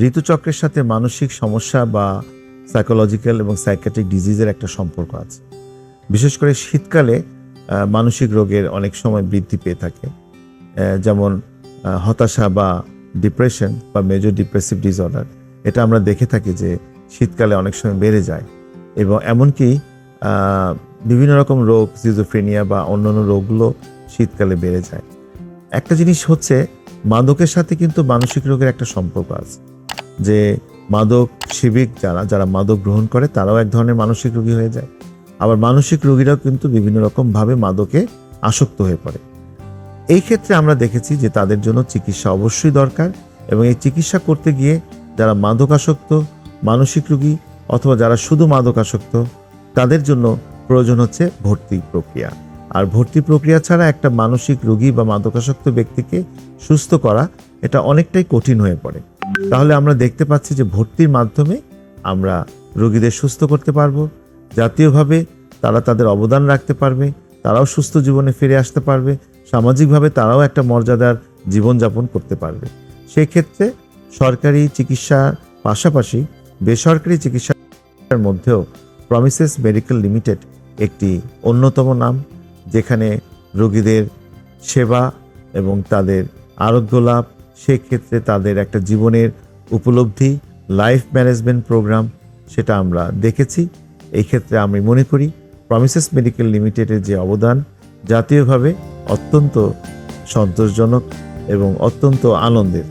ঋতুচক্রের সাথে মানসিক সমস্যা বা সাইকোলজিক্যাল এবং সাইকিয়াট্রিক ডিজিজের একটা সম্পর্ক আছে। বিশেষ করে শীতকালে মানসিক রোগের অনেক সময় বৃদ্ধি পেয়ে থাকে, যেমন হতাশা বা ডিপ্রেশন বা মেজর ডিপ্রেসিভ ডিসঅর্ডার। এটা আমরা দেখে থাকি যে শীতকালে অনেক সময় বেড়ে যায়, এবং এমনকি বিভিন্ন রকম রোগ, সিজোফ্রেনিয়া বা অন্যান্য রোগগুলো শীতকালে বেড়ে যায়। একটা জিনিস হচ্ছে, মাদকের সাথে কিন্তু মানসিক রোগের একটা সম্পর্ক আছে, যে মাদক সেবিক যারা মাদক গ্রহণ করে তারাও এক ধরনের মানসিক রোগী হয়ে যায়। আবার মানসিক রোগীরাও কিন্তু বিভিন্ন রকমভাবে মাদকে আসক্ত হয়ে পড়ে। এই ক্ষেত্রে আমরা দেখেছি যে তাদের জন্য চিকিৎসা অবশ্যই দরকার, এবং এই চিকিৎসা করতে গিয়ে যারা মাদকাসক্ত, মানসিক রোগী অথবা যারা শুধু মাদকাসক্ত, তাদের জন্য প্রয়োজন হচ্ছে ভর্তি প্রক্রিয়া। আর ভর্তি প্রক্রিয়া ছাড়া একটা মানসিক রোগী বা মাদকাসক্ত ব্যক্তিকে সুস্থ করা এটা অনেকটাই কঠিন হয়ে পড়ে। তাহলে আমরা দেখতে পাচ্ছি যে ভর্তির মাধ্যমে আমরা রোগীদের সুস্থ করতে পারবো, জাতীয়ভাবে তারা তাদের অবদান রাখতে পারবে, তারাও সুস্থ জীবনে ফিরে আসতে পারবে, সামাজিকভাবে তারাও একটা মর্যাদার জীবনযাপন করতে পারবে। সেই ক্ষেত্রে সরকারি চিকিৎসার পাশাপাশি বেসরকারি চিকিৎসার মধ্যেও প্রমিসেস মেডিকেল লিমিটেড একটি অন্যতম নাম, যেখানে রোগীদের সেবা এবং তাদের আরোগ্য লাভ, সেক্ষেত্রে তাদের একটা জীবনের উপলব্ধি, লাইফ ম্যানেজমেন্ট প্রোগ্রাম, সেটা আমরা দেখেছি। এই ক্ষেত্রে আমি মনে করি প্রমিসেস মেডিকেল লিমিটেডের যে অবদান জাতীয়ভাবে অত্যন্ত সন্তোষজনক এবং অত্যন্ত আনন্দের।